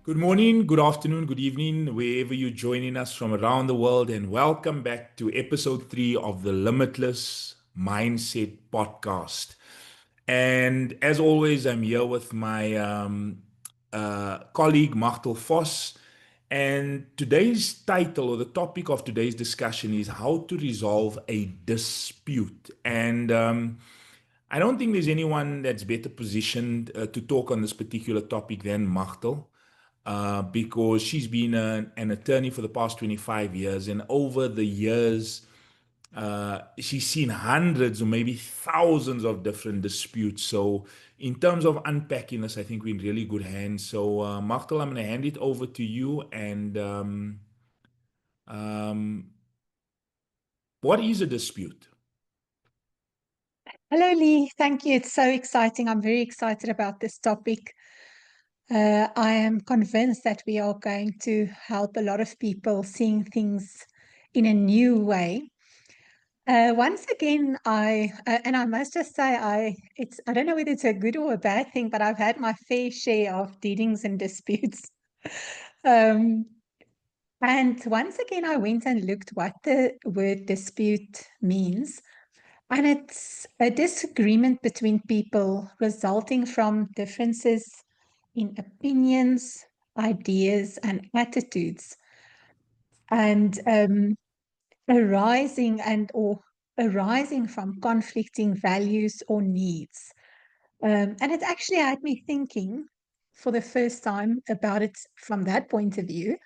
Good morning, good afternoon, good evening, wherever you're joining us from around the world, and welcome back to episode 3 of the Limitless Mindset podcast. And as always, I'm here with my colleague, Machtel Vos. And today's title, or the topic of today's discussion, is how to resolve a dispute. And I don't think there's anyone that's better positioned to talk on this particular topic than Machtel, because she's been an attorney for the past 25 years. And over the years, she's seen hundreds or maybe thousands of different disputes. So, in terms of unpacking this, I think we're in really good hands. So, Machtel, I'm going to hand it over to you. And um, what is a dispute? Hello, Lee. Thank you. It's so exciting. I'm very excited about this topic. I am convinced that we are going to help a lot of people seeing things in a new way. Once again, and I must just say, I don't know whether it's a good or a bad thing, but I've had my fair share of dealings and disputes. Um, and once again, I went and looked what the word dispute means. And it's a disagreement between people resulting from differences in opinions, ideas, and attitudes, and arising from conflicting values or needs. And it actually had me thinking for the first time about it from that point of view.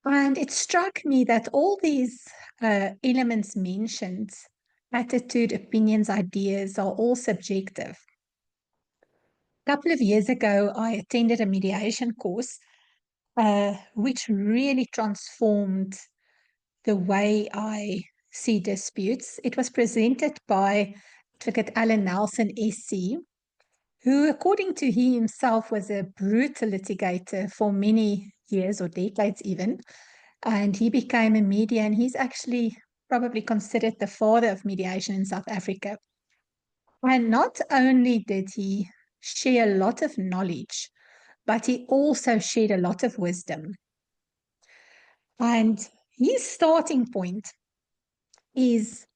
And it struck me that all these elements mentioned, attitude, opinions, ideas, are all subjective. A couple of years ago, I attended a mediation course, which really transformed the way I see disputes. It was presented by Advocate Alan Nelson, SC, who, according to he himself, was a brutal litigator for many years or decades even. And he became a mediator, and he's actually probably considered the father of mediation in South Africa. And not only did he share a lot of knowledge, but he also shared a lot of wisdom. And his starting point is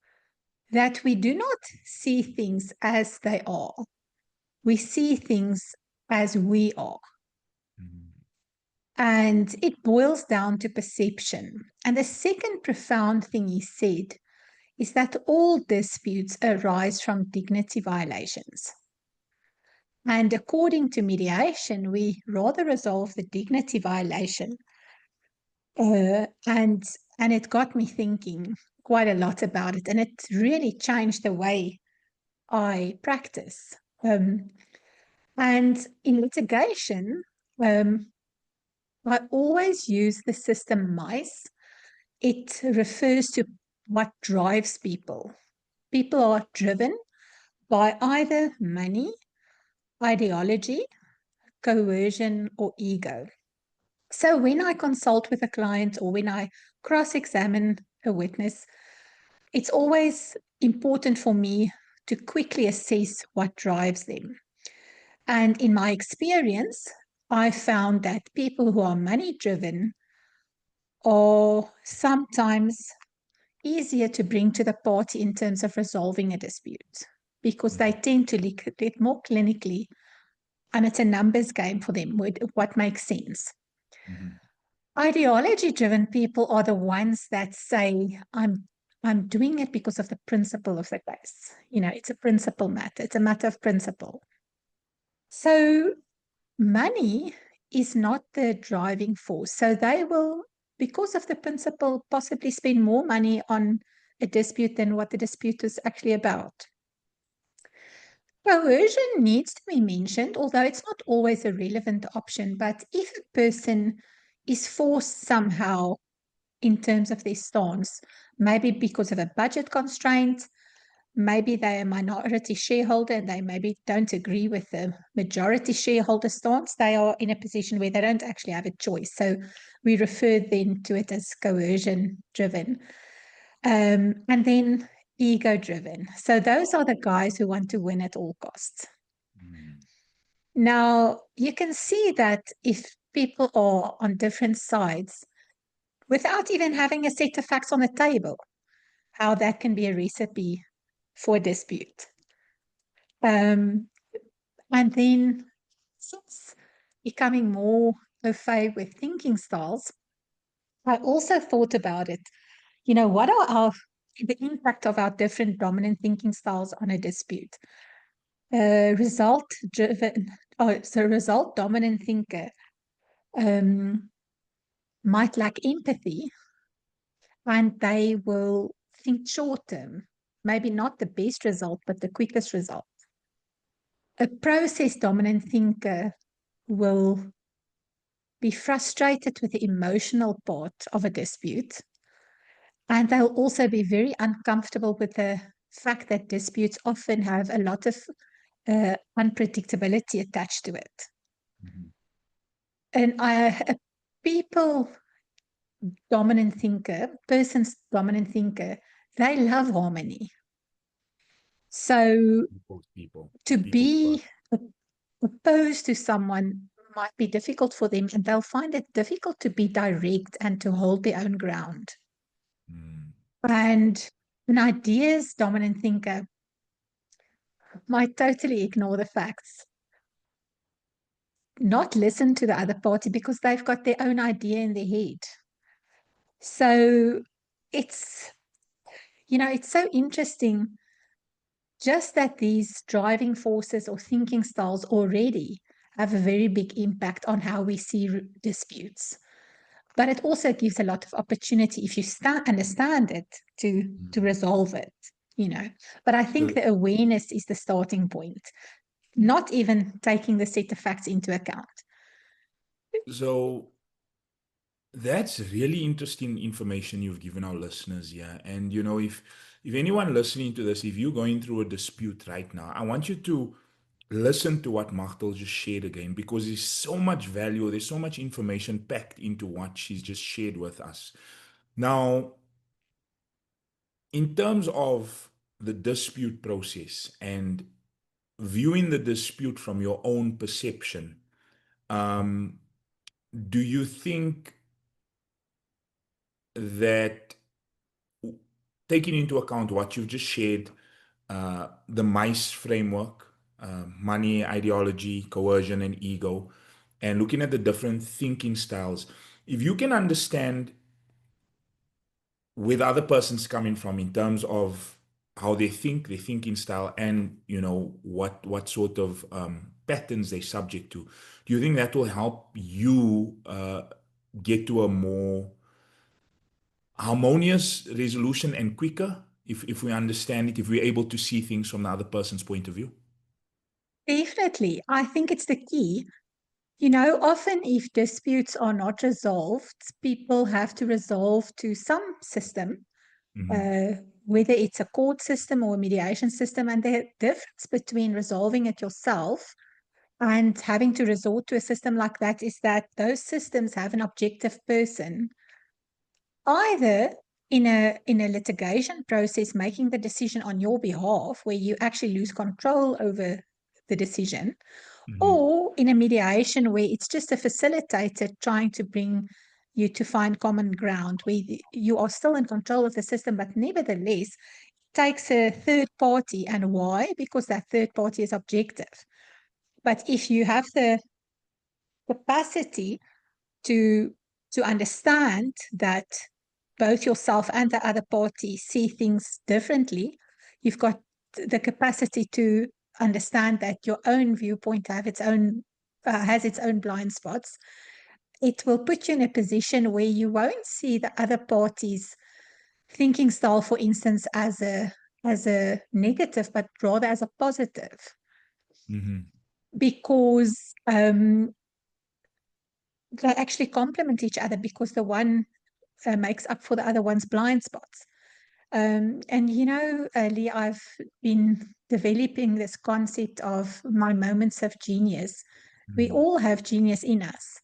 that we do not see things as they are. We see things as we are. And it boils down to perception. And the second profound thing he said is that all disputes arise from dignity violations. And according to mediation, we rather resolve the dignity violation. And it got me thinking quite a lot about it. And it really changed the way I practice. And in litigation, I always use the system MICE. It refers to what drives people. People are driven by either money, ideology, coercion, or ego. So when I consult with a client or when I cross-examine a witness, it's always important for me to quickly assess what drives them. And in my experience, I found that people who are money-driven are sometimes easier to bring to the party in terms of resolving a dispute because they tend to look at it more clinically, and it's a numbers game for them, what makes sense. Mm-hmm. Ideology-driven people are the ones that say, I'm doing it because of the principle of the case. It's a principle matter. It's a matter of principle. So money is not the driving force. So they will, because of the principle, possibly spend more money on a dispute than what the dispute is actually about. Coercion needs to be mentioned, although it's not always a relevant option. But if a person is forced somehow in terms of their stance, maybe because of a budget constraint, maybe they're a minority shareholder and they maybe don't agree with the majority shareholder stance, they are in a position where they don't actually have a choice. So we refer then to it as coercion driven. And then ego driven. So those are the guys who want to win at all costs. Mm-hmm. Now, you can see that if people are on different sides without even having a set of facts on the table, how that can be a recipe for a dispute. And then, since becoming more au fait with thinking styles, I also thought about it. What are the impact of our different dominant thinking styles on a dispute? Result driven, so result dominant thinker might lack empathy, and they will think short term, maybe not the best result, but the quickest result. A process dominant thinker will be frustrated with the emotional part of a dispute, and they'll also be very uncomfortable with the fact that disputes often have a lot of unpredictability attached to it. Mhm. And a people dominant thinker, person's dominant thinker, they love harmony. So People, to people be first. opposed to someone might be difficult for them, and they'll find it difficult to be direct and to hold their own ground. Mm. And an ideas dominant thinker might totally ignore the facts, not listen to the other party because they've got their own idea in their head. So it's, it's so interesting just that these driving forces or thinking styles already have a very big impact on how we see disputes. But it also gives a lot of opportunity if you understand it to Mm. resolve it. But I think So, the awareness is the starting point, not even taking the set of facts into account. so that's really interesting information you've given our listeners here. And if anyone listening to this, if you're going through a dispute right now, I want you to listen to what Machtel just shared again, because there's so much value, there's so much information packed into what she's just shared with us. Now, in terms of the dispute process and viewing the dispute from your own perception, um, do you think that, taking into account what you've just shared, the MICE framework, money, ideology, coercion, and ego, and looking at the different thinking styles, if you can understand where the other person's coming from in terms of how they think, their thinking style, and what sort of patterns they're subject to, do you think that will help you get to a more harmonious resolution and quicker, if we understand it, if we're able to see things from the other person's point of view? Definitely. I think it's the key. Often if disputes are not resolved, people have to resolve to some system, Hmm. uh, whether it's a court system or a mediation system. And the difference between resolving it yourself and having to resort to a system like that is that those systems have an objective person, either in a litigation process making the decision on your behalf, where you actually lose control over the decision, Hmm. or in a mediation where it's just a facilitator trying to bring you to find common ground, where you are still in control of the system, but nevertheless takes a third party. And why? Because that third party is objective. But if you have the capacity to understand that both yourself and the other party see things differently, you've got the capacity to understand that your own viewpoint has its own blind spots. It will put you in a position where you won't see the other party's thinking style, for instance, as a negative, but rather as a positive, Hmm. because they actually complement each other, because the one makes up for the other one's blind spots. And Lee, I've been developing this concept of my moments of genius. We Hmm. all have genius in us.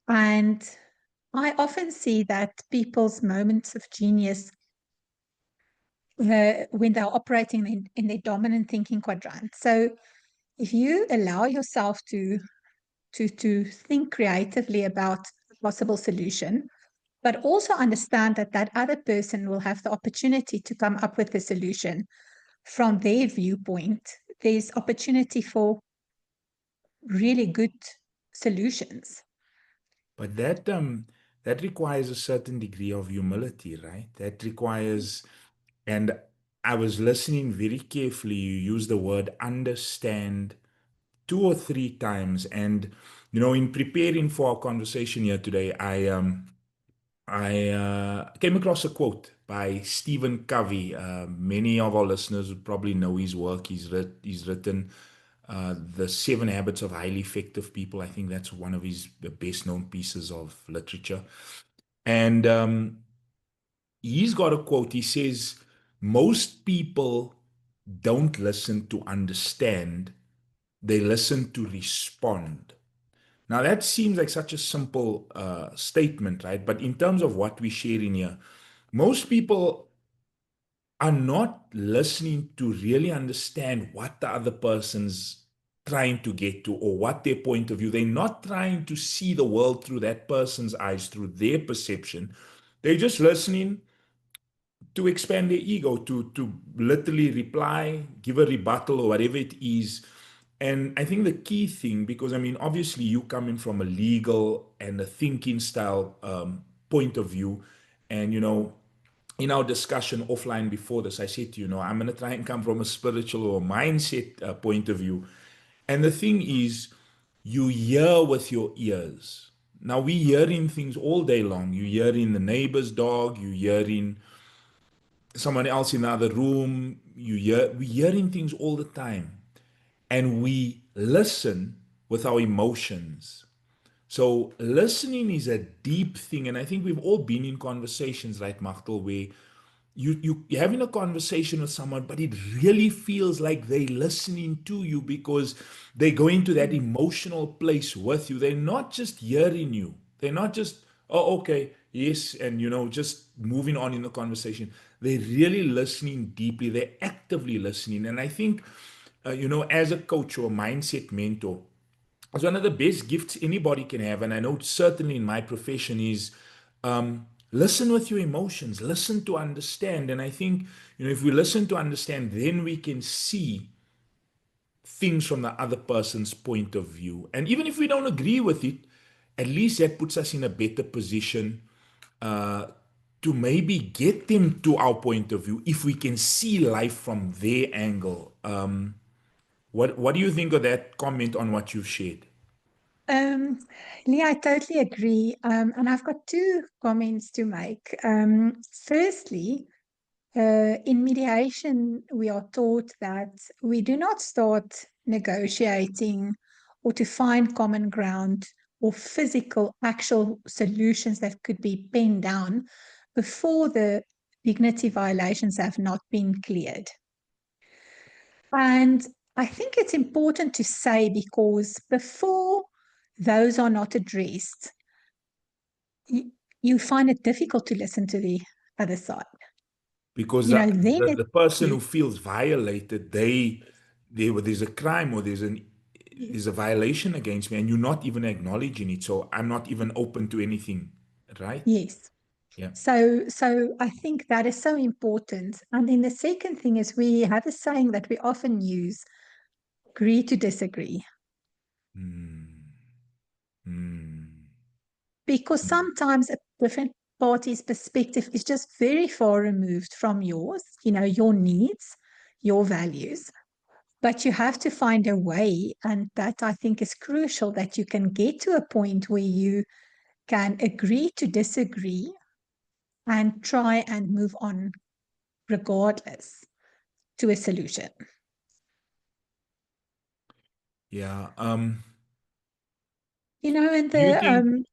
And I often see that people's moments of genius, when they're operating in their dominant thinking quadrant. So if you allow yourself to to think creatively about a possible solution, but also understand that that other person will have the opportunity to come up with a solution from their viewpoint. There's opportunity for really good solutions. But that requires a certain degree of humility, right? That requires, and I was listening very carefully. You use the word understand two or three times, and in preparing for our conversation here today, I came across a quote by Stephen Covey. Many of our listeners would probably know his work. He's written The Seven Habits of Highly Effective People. I think that's one of his best known pieces of literature. And he's got a quote. He says, most people don't listen to understand, they listen to respond. Now, that seems like such a simple statement, right? But in terms of what we share in here, most people are not listening to really understand what the other person's trying to get to or what their point of view. They're not trying to see the world through that person's eyes, through their perception. They're just listening to expand their ego, to literally reply, give a rebuttal or whatever it is. And I think the key thing, because I mean, obviously, you coming from a legal and a thinking style point of view, and in our discussion offline before this, I said to you, I'm going to try and come from a spiritual or mindset point of view. And the thing is, you hear with your ears. Now, we hearing things all day long. You hearing the neighbor's dog, you hearing someone else in the other room. We hearing things all the time, and we listen with our emotions. So listening is a deep thing, and I think we've all been in conversations, right, Machtel, where you're having a conversation with someone, but it really feels like they're listening to you because they go into that Mm. emotional place with you. They're not just hearing you. They're not just, oh, okay, yes, and just moving on in the conversation. They're really listening deeply. They're actively listening. And I think, as a coach or a mindset mentor, it's one of the best gifts anybody can have. And I know certainly in my profession is listen with your emotions, listen to understand. And I think, if we listen to understand, then we can see things from the other person's point of view. And even if we don't agree with it, at least that puts us in a better position uh, to maybe get them to our point of view if we can see life from their angle. What do you think of that comment on what you've shared? Um, Lee, I totally agree. And I've got two comments to make. Firstly, in mediation, we are taught that we do not start negotiating or to find common ground or physical, actual solutions that could be penned down before the dignity violations have not been cleared. And I think it's important to say because before those are not addressed, you, you find it difficult to listen to the other side. Because Then the, it, the person yes, who feels violated, there's a crime or yes, there's a violation against me, and you're not even acknowledging it. So I'm not even open to anything, right? yes. Yeah. So I think that is so important. And then the second thing is we have a saying that we often use, agree to disagree. Mm, mm, Because mm. sometimes a different party's perspective is just very far removed from yours, your needs, your values. But you have to find a way, and that I think is crucial, that you can get to a point where you can agree to disagree and try and move on regardless to a solution. Yeah. And Do you think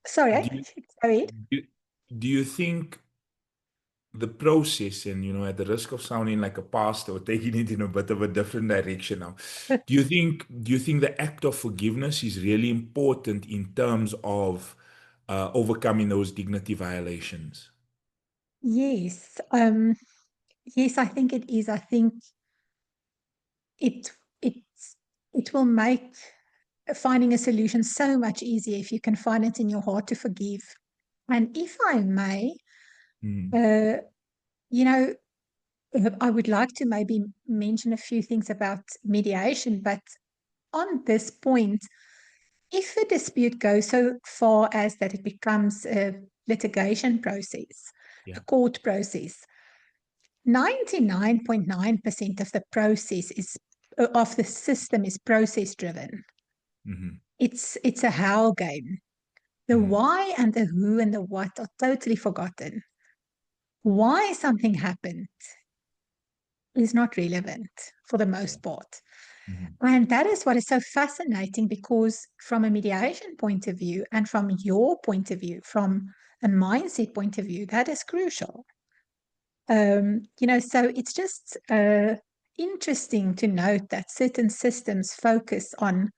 sorry, do you, go ahead. do, do you think the process, and at the risk of sounding like a pastor or taking it in a bit of a different direction now, do you think the act of forgiveness is really important in terms of overcoming those dignity violations? Yes, yes, I think it is. I think it it it will make finding a solution so much easier if you can find it in your heart to forgive. And if I may, Mm. uh, you know, I would like to maybe mention a few things about mediation, but on this point, if a dispute goes so far as that it becomes a litigation process, a Yeah. court process, 99.9% of the process is of the system is process driven. Hmm. It's a how game. The Hmm. why and the who and the what are totally forgotten. Why something happened is not relevant for the Yeah. most part. Hmm. And that is what is so fascinating, because from a mediation point of view and from your point of view, from a mindset point of view, that is crucial. So it's just interesting to note that certain systems focus on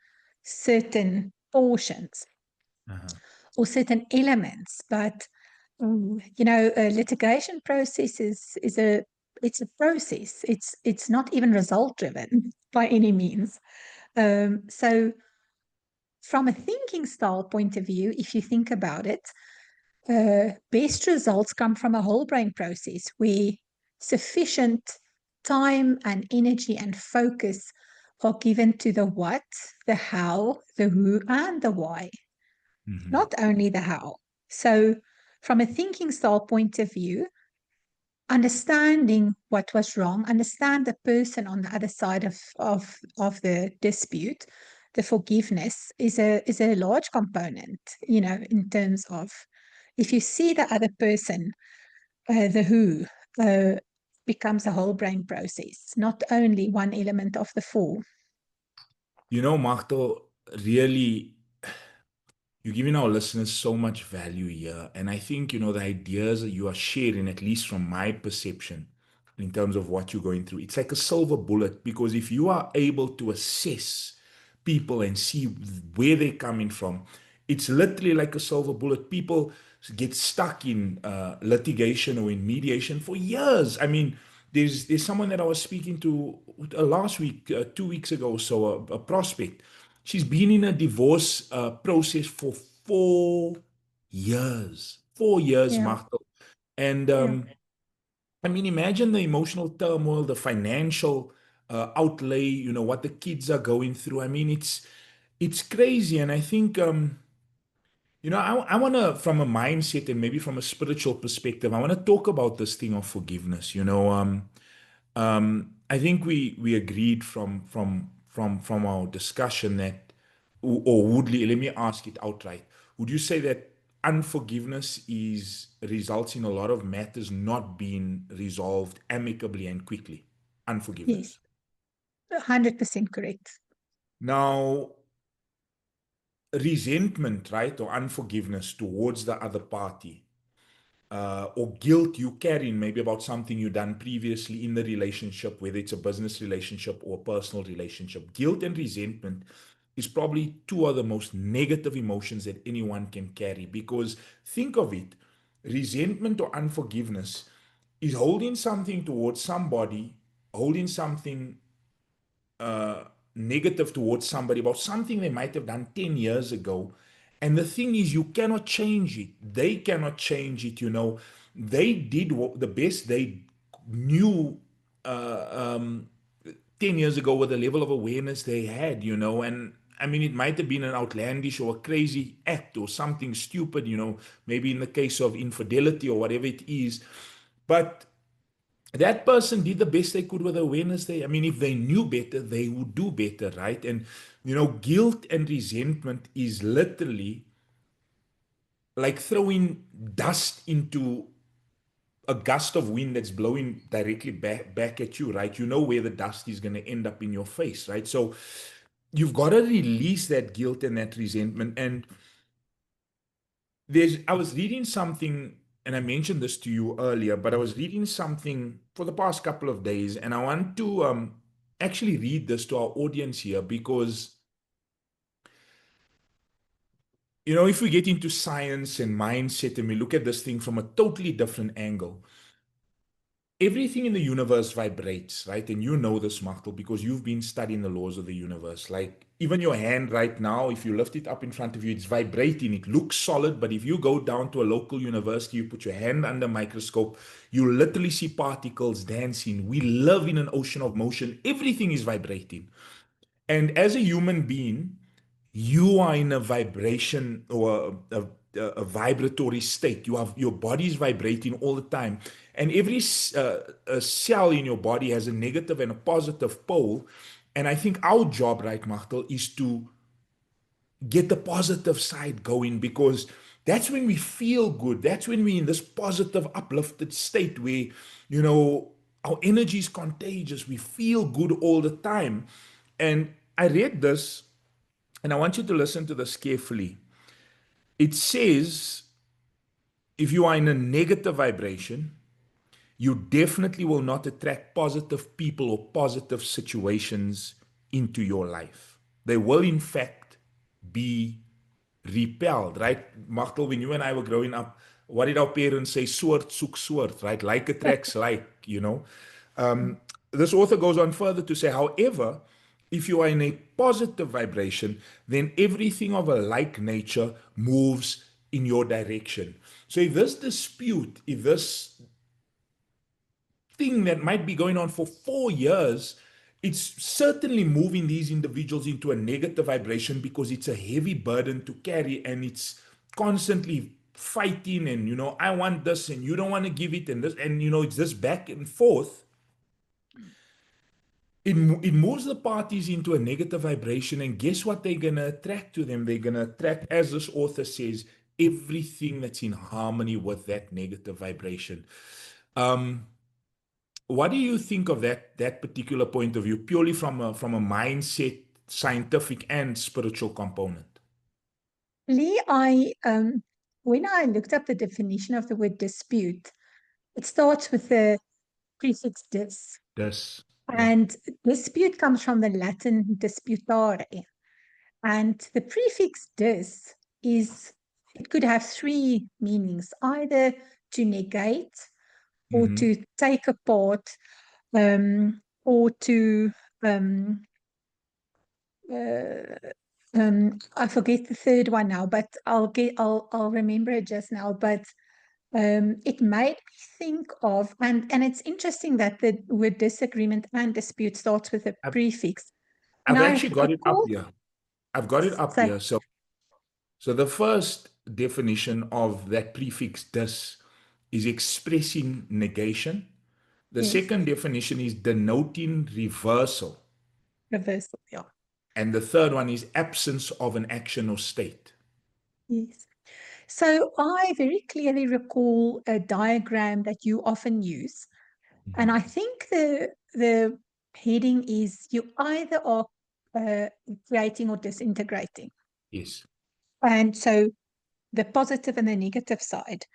certain portions Uh-huh. or certain elements, but a litigation process is a it's a process. It's not even result driven by any means. So from a thinking style point of view, if you think about it, best results come from a whole brain process where sufficient time and energy and focus are given to the what, the how, the who, and the why, Hmm. not only the how. So, from a thinking style point of view, understanding what was wrong, understand the person on the other side of the dispute, the forgiveness is a large component, in terms of if you see the other person, the who becomes a whole brain process, not only one element of the four. Marto, really, you're giving our listeners so much value here. And I think, the ideas that you are sharing, at least from my perception, in terms of what you're going through, it's like a silver bullet, because if you are able to assess people and see where they're coming from, it's literally like a silver bullet. People get stuck in litigation or in mediation for years. I mean, there's someone that I was speaking to last week, 2 weeks ago, so a prospect. She's been in a divorce process for 4 years. 4 years, Yeah, Martha. And yeah, I mean, imagine the emotional turmoil, the financial outlay, what the kids are going through. I mean, it's crazy. And I think I want to, from a mindset and maybe from a spiritual perspective, I want to talk about this thing of forgiveness. I think we agreed from our discussion that, or Woodley, let me ask it outright. Would you say that unforgiveness is results in a lot of matters not being resolved amicably and quickly? yes, Unforgiveness. 100% correct. Now, resentment, right, or unforgiveness towards the other party, or guilt you carrying maybe about something you done previously in the relationship, whether it's a business relationship or a personal relationship. Guilt and resentment is probably two of the most negative emotions that anyone can carry, because think of it, resentment or unforgiveness is holding something towards somebody, holding something negative towards somebody about something they might have done 10 years ago. And the thing is, you cannot change it. They cannot change it. They did the best they knew uh, um, 10 years ago with the level of awareness they had. And I mean, it might have been an outlandish or a crazy act or something stupid, maybe in the case of infidelity or whatever it is. But that person did the best they could with the awareness I mean, if they knew better, they would do better, right? And, guilt and resentment is literally like throwing dust into a gust of wind that's blowing directly back at you, right? You know where the dust is going to end up in your face, right? So you've got to release that guilt and that resentment. And I was reading something, and I mentioned this to you earlier, but I was reading something for the past couple of days, and I want to actually read this to our audience here, because if we get into science and mindset and we look at this thing from a totally different angle, everything in the universe vibrates, right? And you know this, Machtel, because you've been studying the laws of the universe. Like even your hand right now, if you lift it up in front of you, it's vibrating. It looks solid, but if you go down to a local university, you put your hand under a microscope, you literally see particles dancing. We live in an ocean of motion. Everything is vibrating. And as a human being, you are in a vibration or a vibratory state. You have your body is vibrating all the time, and every a cell in your body has a negative and a positive pole. And I think our job, right, Machtel, is to get the positive side going because that's when we feel good. That's when we're in this positive, uplifted state where, you know, our energy is contagious. We feel good all the time. And I read this, and I want you to listen to this carefully. It says if you are in a negative vibration, you definitely will not attract positive people or positive situations into your life. They will, in fact, be repelled, right? Machtel, when you and I were growing up, what did our parents say? Soort soek soort, right? Like attracts like, you know. This author goes on further to say, however, if you are in a positive vibration, then everything of a like nature moves in your direction. So if this dispute, if this thing that might be going on for 4 years, it's certainly moving these individuals into a negative vibration because it's a heavy burden to carry and it's constantly fighting and I want this and you don't want to give it and this and it's this back and forth. It moves the parties into a negative vibration, and guess what they're going to attract to them? They're going to attract, as this author says, everything that's in harmony with that negative vibration. um What do you think of that particular point of view, purely from a mindset, scientific, and spiritual component? Lee, when I looked up the definition of the word dispute, it starts with the prefix dis. Yes. Yeah. And dispute comes from the Latin disputare. And the prefix dis it could have three meanings, either to negate or Mm-hmm. to take apart, or to um, uh, I forget the third one now, but I'll remember it just now. But it made me think of, and it's interesting that the word disagreement and dispute starts with a I've, prefix. And I've I actually got it up recall, here. I've got it up so here. So the first definition of that prefix "dis" is expressing negation. The yes, second definition is denoting reversal. reversal, yeah, And the third one is absence of an action or state. yes. So I very clearly recall a diagram that you often use, and Mhm. I think the heading is you either are uh, creating or disintegrating. Yes. And so the positive and the negative side.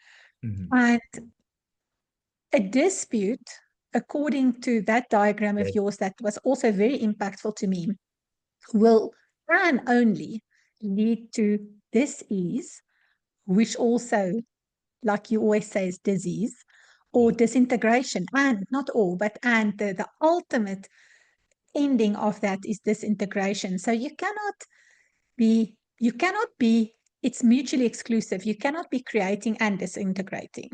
Mhm. And a dispute, according to that diagram of Yes. yours, that was also very impactful to me, will can only lead to dis-ease, which also, like you always say, is disease, or Yeah. disintegration. And not all, but and the ultimate ending of that is disintegration. So you cannot be, it's mutually exclusive. You cannot be creating and disintegrating.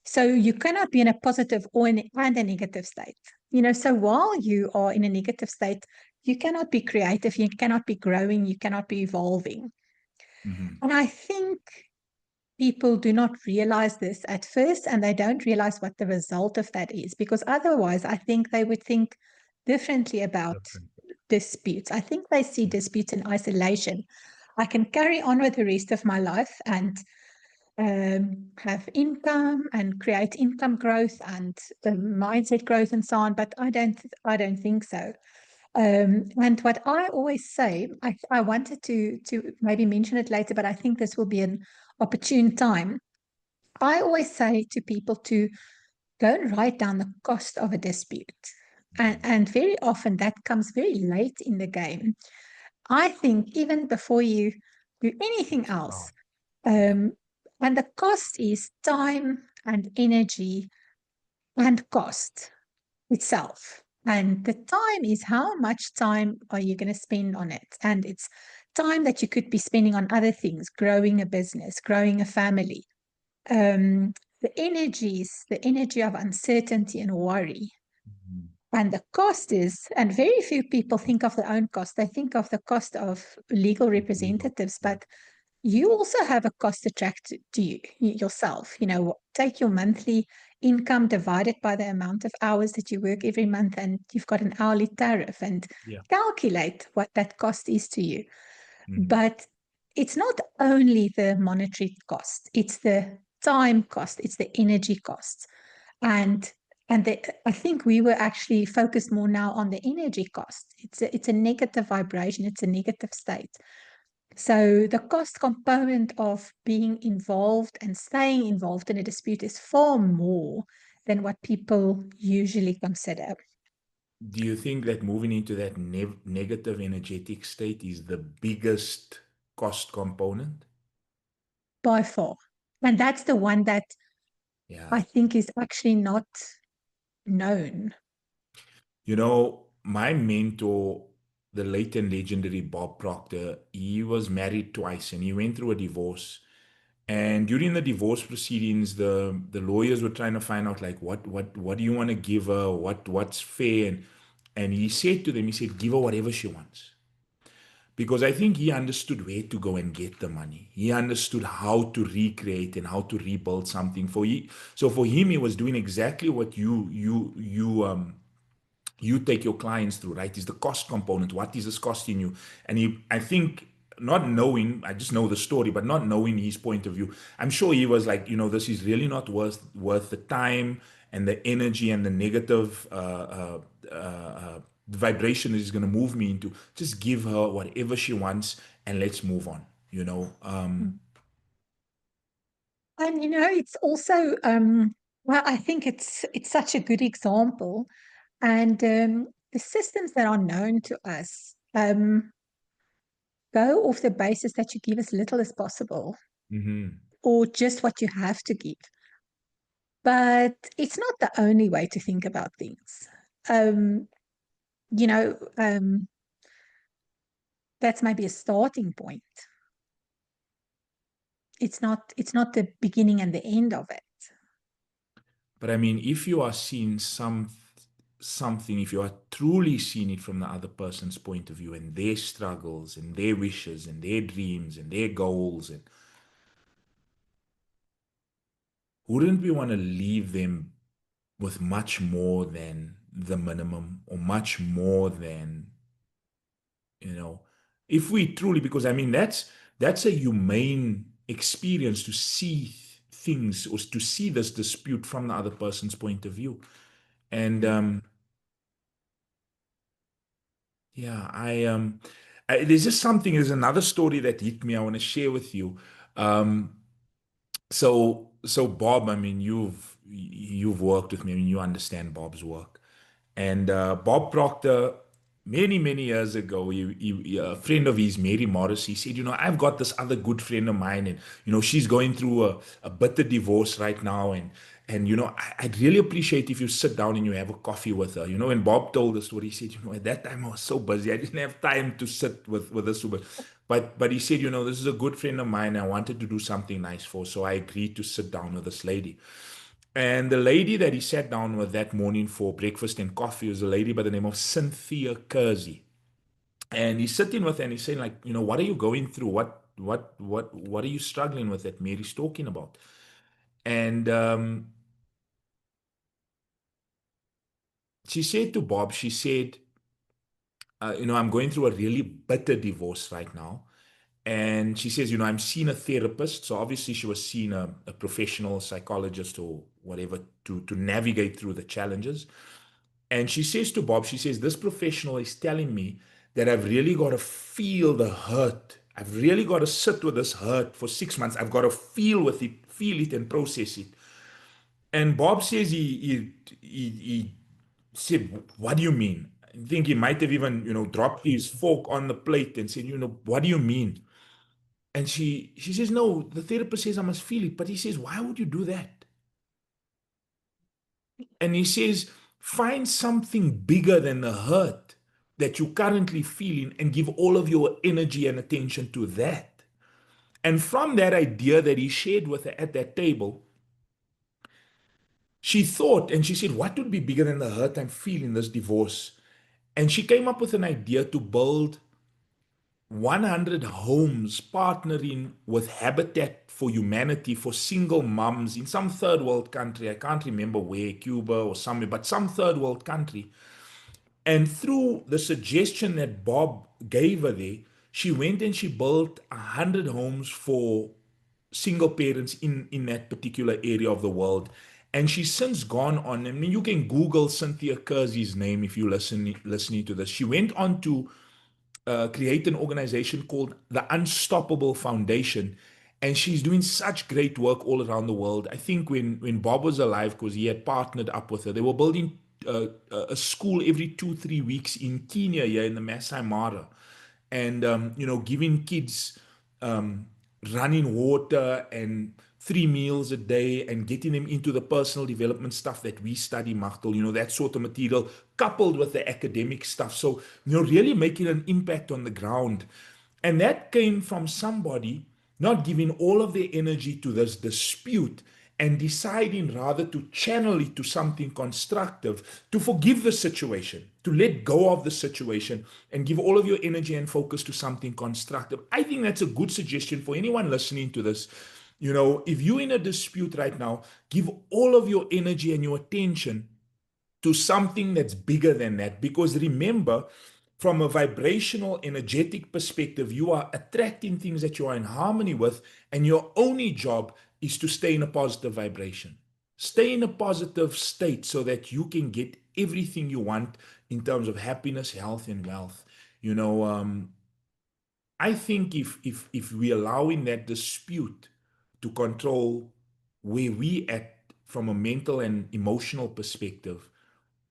So you cannot be in a positive or and a negative state. So while you are in a negative state, you cannot be creative, you cannot be growing, you cannot be evolving. Mhm. And I think people do not realize this at first, and they don't realize what the result of that is, because otherwise I think they would think differently about Different. disputes. I think they see disputes in isolation. I can carry on with the rest of my life and have income and create income growth and mindset growth and so on. But I don't think so. And what I always say, I wanted to maybe mention it later, but I think this will be an opportune time. I always say to people to go and write down the cost of a dispute. And very often that comes very late in the game. I think even before you do anything else, Wow. Yeah. um, and the cost is time and energy and cost itself. And the time is how much time are you going to spend on it? And it's time that you could be spending on other things, growing a business, growing a family. The energy of uncertainty and worry. Mhm. And the cost is, and very few people think of their own cost. They think of the cost of legal Legal. representatives, Yeah. but you also have a cost attracted to you yourself. Take your monthly income, divide it by the amount of hours that you work every month, and you've got an hourly tariff, and Yeah. calculate what that cost is to you. Mhm. But it's not only the monetary cost, it's the time cost, it's the energy cost. And I think we were actually focused more now on the energy cost. It's a negative vibration, it's a negative state. So the cost component of being involved and staying involved in a dispute is far more than what people usually consider Do you think that moving into that negative energetic state is the biggest cost component? by far. And that's the one that Yeah. I think is actually not known. My mentor, the late and legendary Bob Proctor, he was married twice and he went through a divorce. And during the divorce proceedings, the lawyers were trying to find out like what do you want to give her, what's fair, and he said to them, he said, give her whatever she wants. Because I think he understood where to go and get the money. He understood how to recreate and how to rebuild something. So for him, he was doing exactly what you take your clients through, right? Is the cost component. What is this costing you? And I think, not knowing, I just know the story, but not knowing his point of view, I'm sure he was like, this is really not worth the time and the energy and the negative vibration is going to move me into. Just give her whatever she wants and let's move on. Mm. And it's also well, I think it's such a good example. And the systems that are known to us go off the basis that you give as little as possible Mhm. or just what you have to give. But it's not the only way to think about things. Um, you know, that's maybe a starting point. It's not the beginning and the end of it. But I mean, if you are seeing something, if you are truly seeing it from the other person's point of view and their struggles and their wishes and their dreams and their goals, and wouldn't we want to leave them with much more than the minimum or much more than, you know, if we truly, because I mean, that's a humane experience to see things or to see this dispute from the other person's point of view. And Mm. Yeah, there's just something. There's another story that hit me. I want to share with you. Um, so Bob, I mean, you've worked with me. I mean, you understand Bob's work. And Bob Proctor, many years ago, a friend of his, Mary Morris, he said, I've got this other good friend of mine, and she's going through a bitter divorce right now, and I'd really appreciate if you sit down and you have a coffee with her. And Bob told the story. He said, at that time I was so busy, I didn't have time to sit with this woman. But he said, this is a good friend of mine. I wanted to do something nice for, so I agreed to sit down with this lady. And the lady that he sat down with that morning for breakfast and coffee was a lady by the name of Cynthia Kersey. And he's sitting with her and he's saying, like, what are you going through? What are you struggling with that Mary's talking about? And she said to Bob, she said, I'm going through a really bitter divorce right now. And she says, I'm seeing a therapist. So obviously she was seeing a professional psychologist or whatever to navigate through the challenges. And she says to Bob, she says, this professional is telling me that I've really got to feel the hurt. I've really got to sit with this hurt for 6 months. I've got to feel it and process it. And Bob says he said, what do you mean? I think he might have even, dropped his fork on the plate and said, what do you mean? And she says, no, the therapist says I must feel it. But he says, why would you do that? And he says, find something bigger than the hurt that you're currently feeling and give all of your energy and attention to that. And from that idea that he shared with her at that table, she thought and she said, what would be bigger than the hurt I'm feeling this divorce? And she came up with an idea to build 100 homes partnering with Habitat for Humanity for single moms in some third world country. I can't remember where, Cuba or somewhere, but some third world country. And through the suggestion that Bob gave her there, she went and she built 100 homes for single parents in that particular area of the world. And she's since gone on. I mean, you can Google Cynthia Kersey's name if you're listening to this. She went on to create an organization called the Unstoppable Foundation. And she's doing such great work all around the world. I think when Bob was alive, because he had partnered up with her, they were building a school every 2, 3 weeks in Kenya, here in the Masai Mara, and giving kids um, running water and 3 meals a day and getting them into the personal development stuff that we study, Machtel, that sort of material coupled with the academic stuff. So, really making an impact on the ground. And that came from somebody not giving all of their energy to this dispute and deciding rather to channel it to something constructive, to forgive the situation, to let go of the situation and give all of your energy and focus to something constructive. I think that's a good suggestion for anyone listening to this. If you're in a dispute right now, give all of your energy and your attention to something that's bigger than that. Because remember, from a vibrational, energetic perspective, you are attracting things that you are in harmony with, and your only job is to stay in a positive vibration. Stay in a positive state so that you can get everything you want in terms of happiness, health, and wealth. You know, I think if we allowing that dispute to control where we at from a mental and emotional perspective,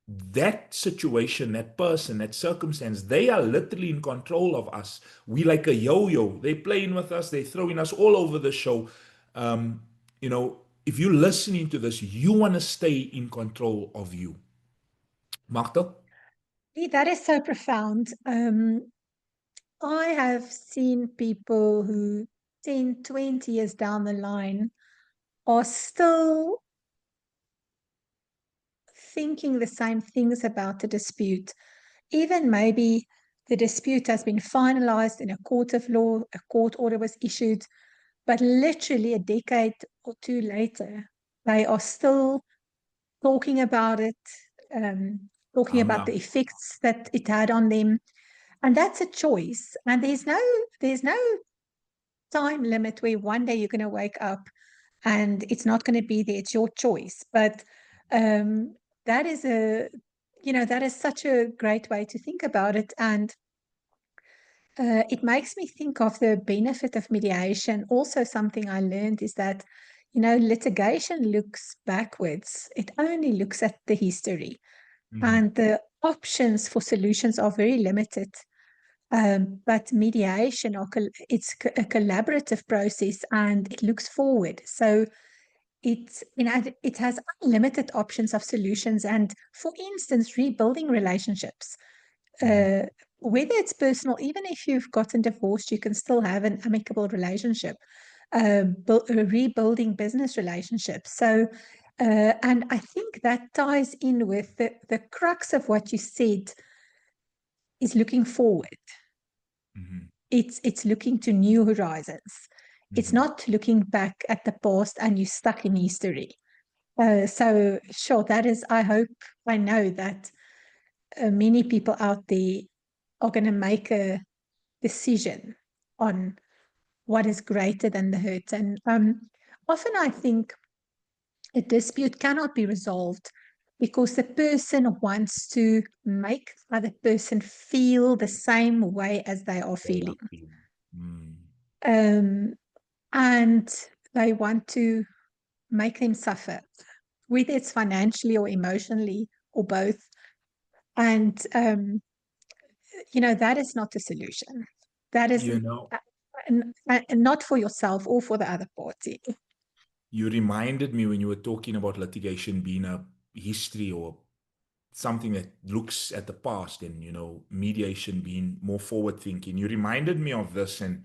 that situation, that person, that circumstance, they are literally in control of us. We like a yo-yo. They playing with us. They throwing us all over the show. Um, if you're listening to this, you want to stay in control of you. Martel? That is so profound. I have seen people who 10, 20 years down the line are still thinking the same things about the dispute. Even maybe the dispute has been finalized in a court of law, a court order was issued, but literally a decade or two later, they are still talking about it, talking Oh, about yeah. the effects that it had on them. And that's a choice. And there's no time limit where one day you're going to wake up and it's not going to be there. It's your choice. But um, that is that is such a great way to think about it. And it makes me think of the benefit of mediation. Also, something I learned is that, litigation looks backwards. It only looks at the history, Mhm. and the options for solutions are very limited. But mediation, a collaborative process, and it looks forward. So it has unlimited options of solutions. And for instance, rebuilding relationships, Mhm. uh, whether it's personal, even if you've gotten divorced, you can still have an amicable relationship. Rebuilding business relationships. So, and I think that ties in with the crux of what you said is looking forward. Mhm. It's looking to new horizons. It's Mhm. not looking back at the past and you're stuck in history. So sure, that is, I know that many people out there are going to make a decision on what is greater than the hurt. And often I think a dispute cannot be resolved because the person wants to make the other person feel the same way as they are They are feeling. feeling. Mm. Um, and they want to make them suffer, whether it's financially or emotionally or both. And, that is not the solution. That is You know, not for yourself or for the other party. you reminded me when you were talking about litigation being history or something that looks at the past, and mediation being more forward thinking. You reminded me of this, and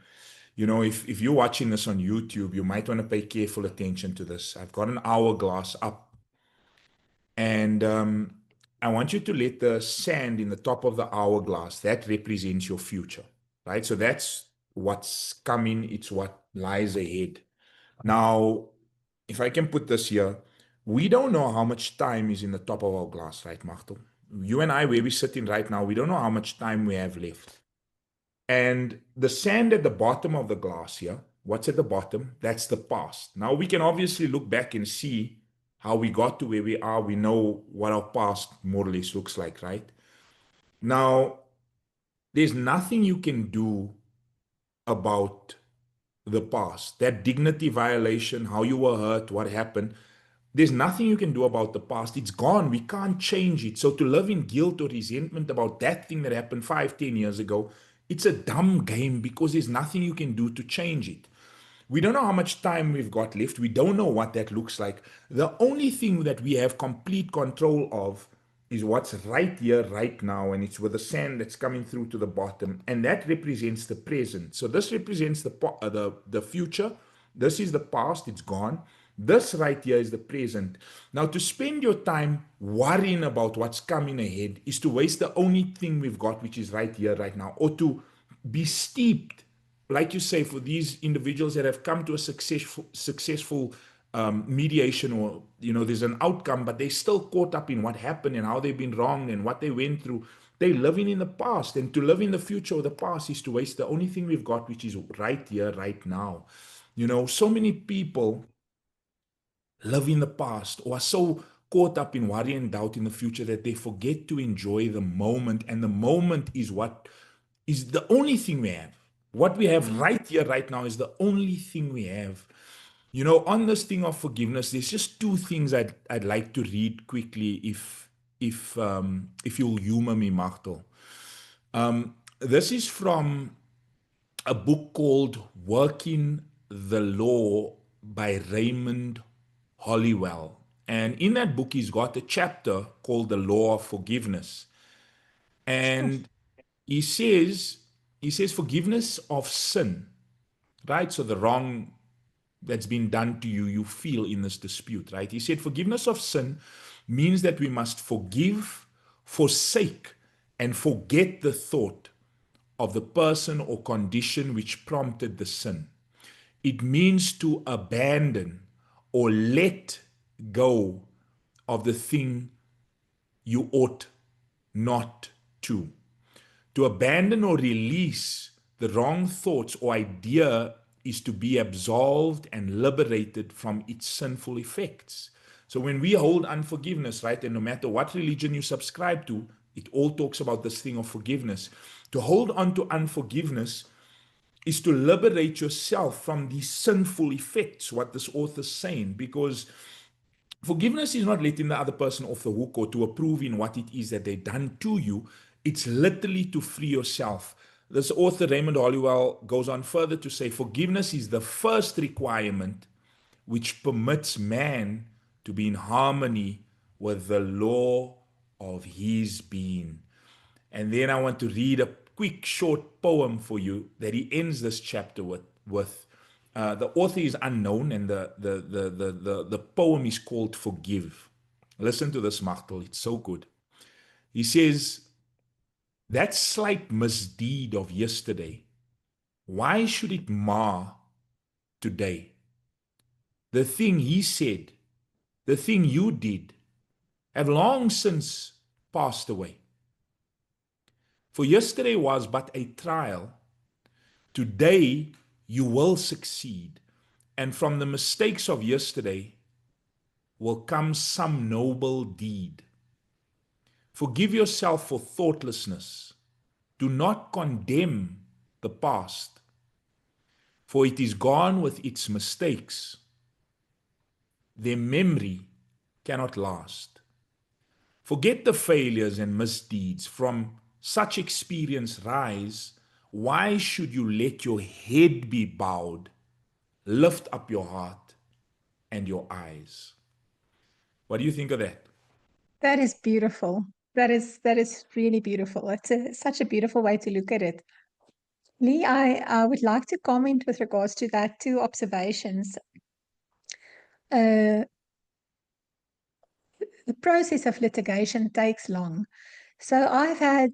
if you're watching this on YouTube, you might want to pay careful attention to this. I've got an hourglass up, and I want you to let the sand in the top of the hourglass, that represents your future, right? So that's what's coming, it's what lies ahead. Now, if I can put this here, we don't know how much time is in the top of our glass, right, Martel? You and I, where we're sitting right now, we don't know how much time we have left. And the sand at the bottom of the glass here, what's at the bottom? That's the past. Now we can obviously look back and see how we got to where we are. We know what our past more or less looks like, right? Now, there's nothing you can do about the past, that dignity violation, how you were hurt, what happened. There's nothing you can do about the past. It's gone. We can't change it. So to live in guilt or resentment about that thing that happened 5, 10 years ago, it's a dumb game because there's nothing you can do to change it. We don't know how much time we've got left. We don't know what that looks like. The only thing that we have complete control of is what's right here, right now, and it's with the sand that's coming through to the bottom, and that represents the present. So this represents the future. This is the past. It's gone. This right here is the present. Now, to spend your time worrying about what's coming ahead is to waste the only thing we've got, which is right here, right now, or to be steeped, like you say, for these individuals that have come to a successful mediation, or there's an outcome, but they're still caught up in what happened and how they've been wronged and what they went through. They're living in the past, and to live in the future or the past is to waste the only thing we've got, which is right here, right now. So many people live in the past or are so caught up in worry and doubt in the future that they forget to enjoy the moment. And the moment is what is the only thing we have. What we have right here, right now, is the only thing we have. On this thing of forgiveness, there's just two things I'd like to read quickly, if you'll humor me, Martel. This is from a book called Working the Law by Raymond Hollywell. And in that book, he's got a chapter called The Law of Forgiveness. Sure. And he says, forgiveness of sin, right? So the wrong that's been done to you, you feel in this dispute, right? He said, forgiveness of sin means that we must forgive, forsake, and forget the thought of the person or condition which prompted the sin. It means to abandon or let go of the thing you ought not to. To abandon or release the wrong thoughts or idea is to be absolved and liberated from its sinful effects. So when we hold unforgiveness, right, and no matter what religion you subscribe to, it all talks about this thing of forgiveness. To hold on to unforgiveness is to liberate yourself from these sinful effects, what this author's saying, because forgiveness is not letting the other person off the hook or to approve in what it is that they've done to you. It's literally to free yourself. This author, Raymond Hollywell, goes on further to say forgiveness is the first requirement which permits man to be in harmony with the law of his being. And then I want to read a quick short poem for you that he ends this chapter with. The author is unknown, and the poem is called Forgive. Listen to this, Martel. It's so good. He says, that slight misdeed of yesterday, why should it mar today? The thing he said, the thing you did, have long since passed away. For yesterday was but a trial. Today you will succeed. And from the mistakes of yesterday will come some noble deed. Forgive yourself for thoughtlessness. Do not condemn the past, for it is gone with its mistakes. Their memory cannot last. Forget the failures and misdeeds. From such experience rise. Why should you let your head be bowed? Lift up your heart and your eyes. What do you think of that? That is beautiful. That is really beautiful. Such a beautiful way to look at it. Lee, I would like to comment with regards to that, two observations. Uh, the process of litigation takes long. So I've had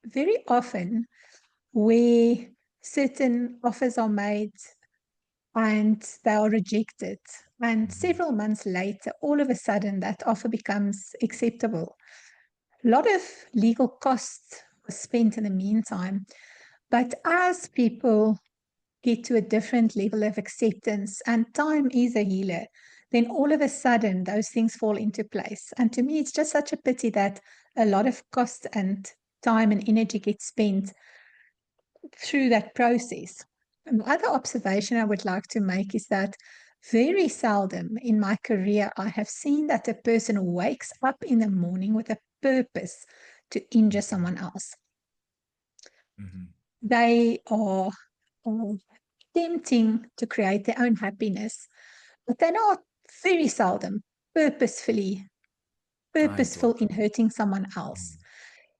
very often where certain offers are made and they are rejected. And Mhm. several months later, all of a sudden, that offer becomes acceptable. A lot of legal costs were spent in the meantime. But as people get to a different level of acceptance, and time is a healer, then all of a sudden those things fall into place. And to me, it's just such a pity that a lot of cost and time and energy gets spent through that process. And the other observation I would like to make is that very seldom in my career I have seen that a person wakes up in the morning with a purpose to injure Mhm. someone else. Mhm. They are attempting to create their own happiness, but they're not very seldom purposefully I purposeful got in you. hurting someone else. Mhm.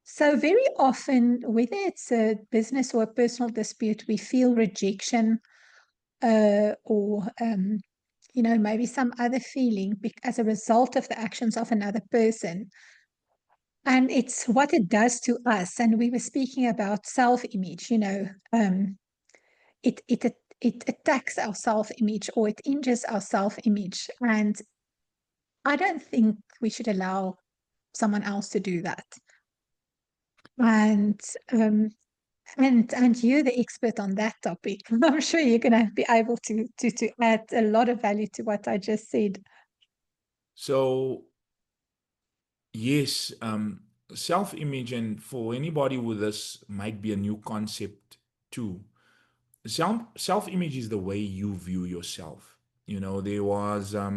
So very often, whether it's a business or a personal dispute, we feel rejection or maybe some other feeling as a result of the actions of another person. And it's what it does to us. And we were speaking about self-image, it attacks our self-image or it injures our self-image. And I don't think we should allow someone else to do that. And and you're the expert on that topic. I'm sure you're going to be able to add a lot of value to what I just said. So yes, self-image, and for anybody with this, might be a new concept too. Self-image is the way you view yourself. There was a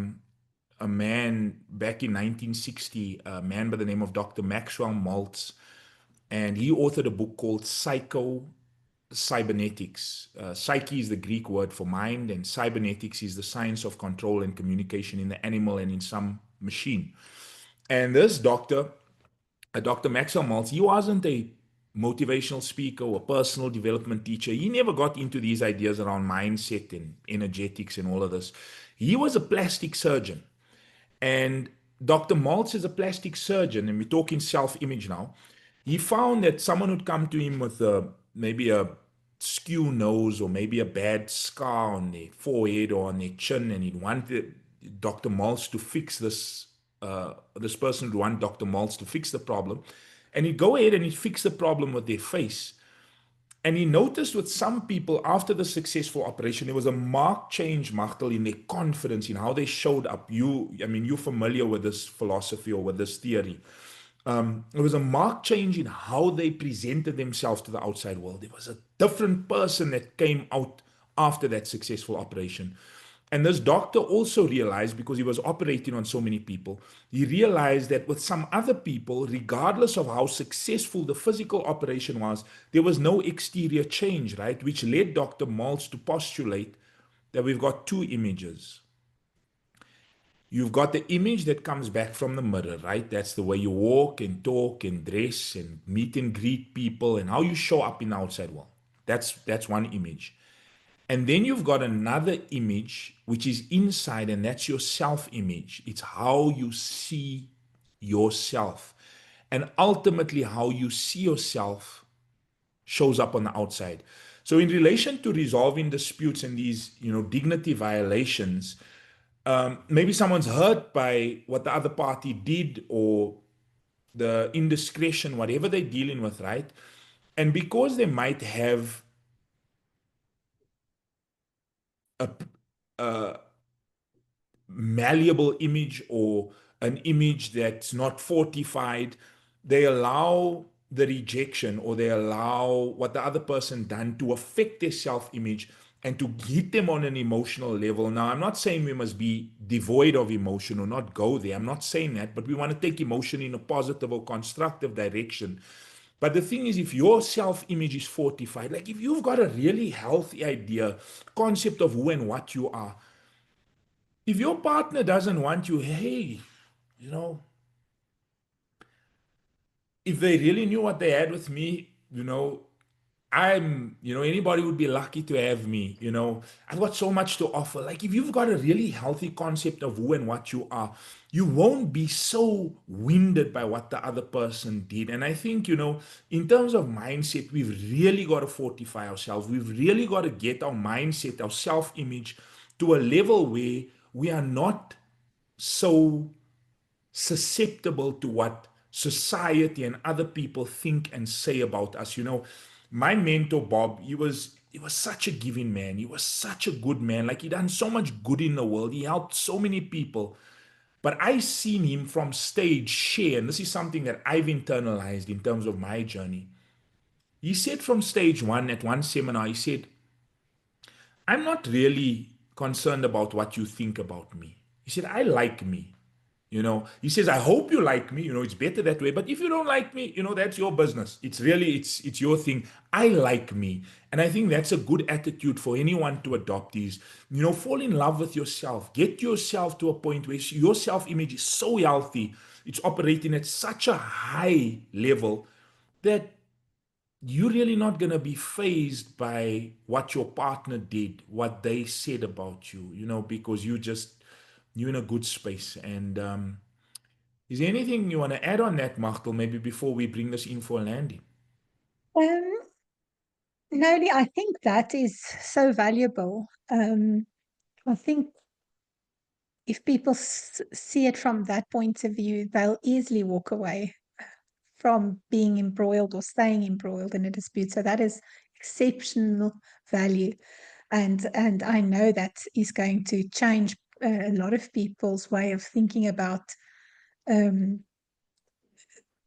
man back in 1960, a man by the name of Dr. Maxwell Maltz, and he authored a book called Cybernetics. Psyche is the Greek word for mind, and cybernetics is the science of control and communication in the animal and in some machine. And this doctor, Dr. Maxwell Maltz, he wasn't a motivational speaker or personal development teacher. He never got into these ideas around mindset and energetics and all of this. He was a plastic surgeon. And Dr. Maltz is a plastic surgeon, and we're talking self image now. He found that someone would come to him with maybe a skew nose or maybe a bad scar on their forehead or on their chin, and he'd want Dr. Maltz to fix this. This person would want Dr. Maltz to fix the problem, and he'd go ahead and he'd fix the problem with their face. And he noticed with some people after the successful operation, there was a marked change, Machtel, in their confidence, in how they showed up. You're familiar with this philosophy or with this theory. There was a marked change in how they presented themselves to the outside world. There was a different person that came out after that successful operation. And this doctor also realized, because he was operating on so many people, he realized that with some other people, regardless of how successful the physical operation was, there was no exterior change, right? Which led Dr. Maltz to postulate that we've got two images. You've got the image that comes back from the mirror, right? That's the way you walk and talk and dress and meet and greet people and how you show up in the outside world. That's one image. And then you've got another image which is inside, and that's your self image. It's how you see yourself. And ultimately, how you see yourself shows up on the outside. So, in relation to resolving disputes and these, dignity violations, maybe someone's hurt by what the other party did or the indiscretion, whatever they're dealing with, right? And because they might have a, a malleable image or an image that's not fortified, they allow the rejection or they allow what the other person done to affect their self-image and to hit them on an emotional level. Now, I'm not saying we must be devoid of emotion or not go there. I'm not saying that, but we want to take emotion in a positive or constructive direction. But the thing is, if your self image is fortified, like if you've got a really healthy idea, concept of who and what you are, if your partner doesn't want you, hey, you know, if they really knew what they had with me, anybody would be lucky to have me. I've got so much to offer. Like, if you've got a really healthy concept of who and what you are, you won't be so winded by what the other person did. And I think, in terms of mindset, we've really got to fortify ourselves. We've really got to get our mindset, our self image to a level where we are not so susceptible to what society and other people think and say about us. My mentor Bob, he was such a giving man. He was such a good man. Like, he done so much good in the world. He helped so many people. But I seen him from stage share, and this is something that I've internalized in terms of my journey. He said from stage one at one seminar, he said, I'm not really concerned about what you think about me. He said, I like me. He says, I hope you like me. It's better that way. But if you don't like me, that's your business. It's your thing. I like me. And I think that's a good attitude for anyone to adopt is, fall in love with yourself. Get yourself to a point where your self-image is so healthy. It's operating at such a high level that you're really not going to be fazed by what your partner did, what they said about you, because you're in a good space. And is there anything you want to add on that, Machtel, maybe before we bring this in for a landing? Um, Noli, I think that is so valuable. I think if people see it from that point of view, they'll easily walk away from being embroiled or staying embroiled in a dispute. So that is exceptional value, and I know that is going to change a lot of people's way of thinking about. Um,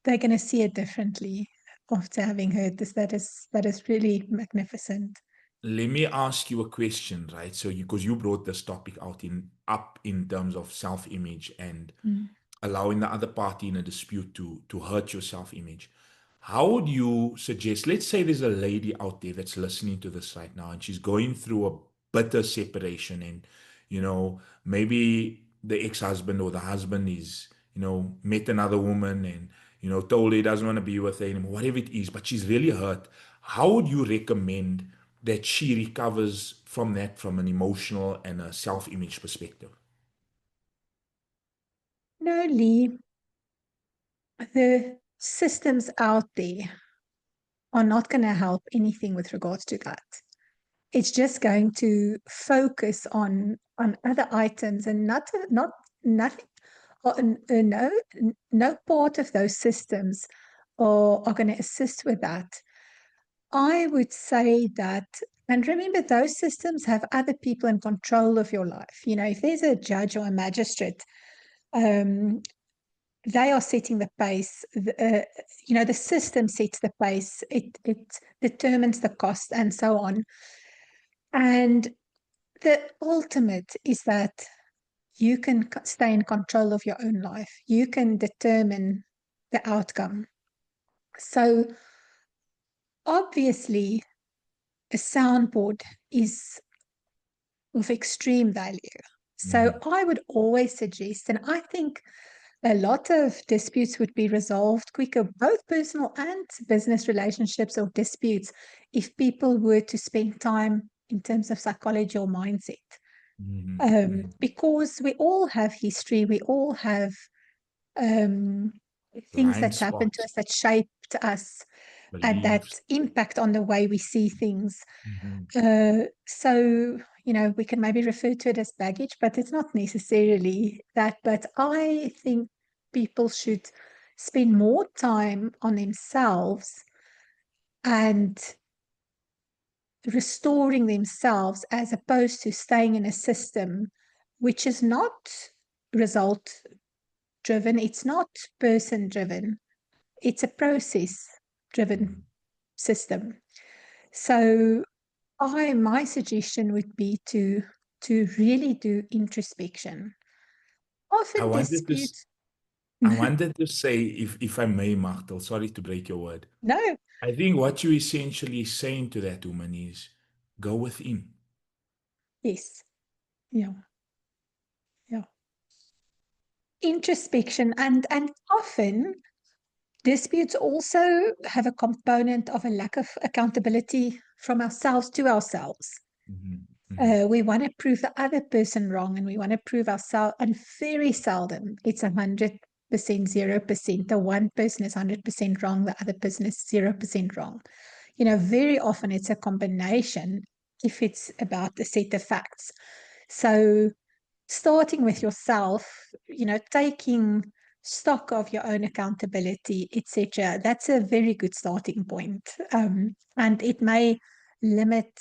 they're going to see it differently after having heard this. That is really magnificent. Let me ask you a question, right? So, because you brought this topic up in terms of self-image and Mm. allowing the other party in a dispute to hurt your self-image. How would you suggest, let's say there's a lady out there that's listening to this right now and she's going through a bitter separation, and maybe the ex-husband or the husband is, met another woman and, told her he doesn't want to be with her anymore, whatever it is, but she's really hurt. How would you recommend that she recovers from that from an emotional and a self-image perspective? No, Lee, the systems out there are not going to help anything with regards to that. It's just going to focus on other items and not nothing or no part of those systems are going to assist with that. I would say that, and remember, those systems have other people in control of your life. If there's a judge or a magistrate, um, they are setting the pace. The system sets the pace. It determines the cost and so on. And the ultimate is that you can stay in control of your own life. You can determine the outcome. So obviously, a soundboard is of extreme value. So Mhm. I would always suggest, and I think a lot of disputes would be resolved quicker, both personal and business relationships or disputes, if people were to spend time in terms of psychology or mindset. Mhm. Mhm. Because we all have history, we all have um, things Blind that's happened to spots, us that shaped us and that beliefs. impact on the way we see things. Mhm. So, we can maybe refer to it as baggage, but it's not necessarily that. But I think people should spend more time on themselves and restoring themselves as opposed to staying in a system which is not result driven, it's not person driven, it's a process driven Mhm. system. So my suggestion would be to really do introspection. I Often wanted to dispute. I wanted to say, if I may, Martel, sorry to break your word. No, I think what you essentially saying to that woman is go within. yes, yeah, yeah. Introspection and often Disputes also have a component of a lack of accountability from ourselves to ourselves. Mhm, mhm. We want to prove the other person wrong, and we want to prove ourselves. And very seldom it's 100%, 0%. The one person is 100% wrong, the other person is 0% wrong. Very often it's a combination if it's about a set of facts. So starting with yourself, taking stock of your own accountability, etc. That's a very good starting point, and it may limit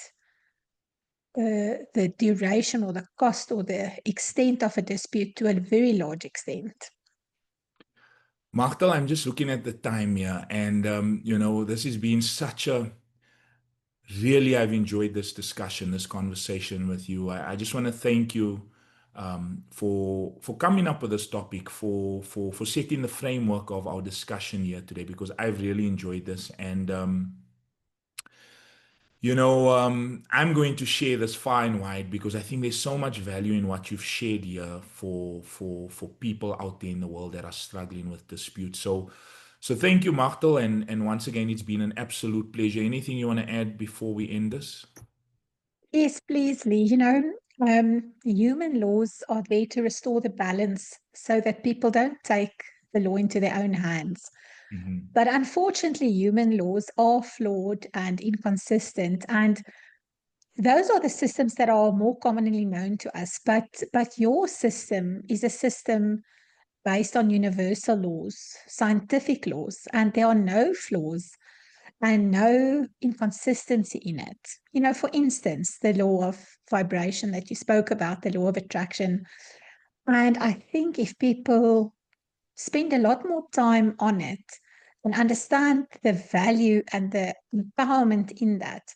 the duration or the cost or the extent of a dispute to a very large extent. Martel, I'm just looking at the time here, and this has been such a really, I've enjoyed this discussion, this conversation with you. I just want to thank you for coming up with this topic, for setting the framework of our discussion here today, because I've really enjoyed this. And I'm going to share this far and wide because I think there's so much value in what you've shared here for people out there in the world that are struggling with disputes. So thank you, Martel, and once again, it's been an absolute pleasure. Anything you want to add before we end this? Yes, please, Lee. Human laws are there to restore the balance so that people don't take the law into their own hands. Mhm. But unfortunately, human laws are flawed and inconsistent, and those are the systems that are more commonly known to us. But your system is a system based on universal laws, scientific laws, and there are no flaws and no inconsistency in it. For instance, the law of vibration that you spoke about, the law of attraction. And I think if people spend a lot more time on it and understand the value and the empowerment in that,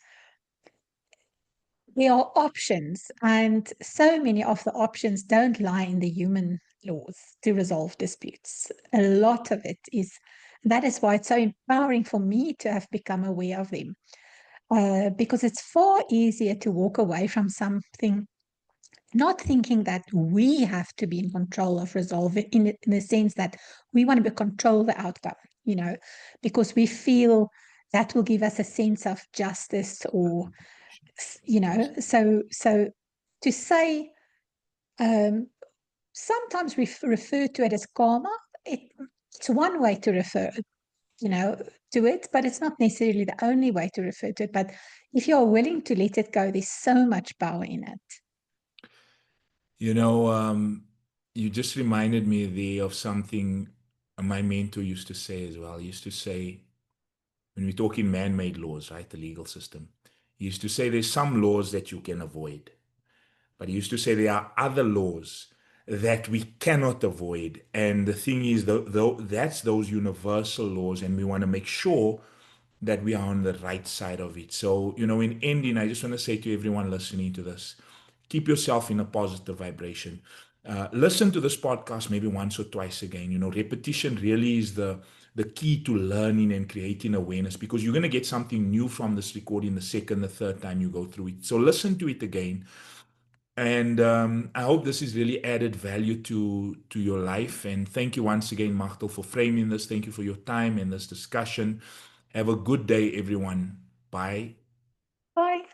there are options, and so many of the options don't lie in the human laws to resolve disputes. A lot of it is. That is why it's so empowering for me to have become aware of them, because it's far easier to walk away from something not thinking that we have to be in control of resolving, in the sense that we want to control the outcome, because we feel that will give us a sense of justice, or so to say, um, sometimes we refer to it as karma. It's one way to refer, you know, to it, but it's not necessarily the only way to refer to it. But if you're willing to let it go, there's so much power in it. You know, you just reminded me there of something my mentor used to say as well. He used to say, when we're talking man-made laws, right, the legal system, he used to say there's some laws that you can avoid. But he used to say there are other laws that we cannot avoid. And the thing is, that's those universal laws, and we want to make sure that we are on the right side of it. So, in ending, I just want to say to everyone listening to this, keep yourself in a positive vibration. Listen to this podcast maybe once or twice again. Repetition really is the key to learning and creating awareness, because you're going to get something new from this recording the second, the third time you go through it. So listen to it again, and I hope this has really added value to your life. And thank you once again, Martel, for framing this. Thank you for your time in this discussion. Have a good day, everyone. Bye. Bye.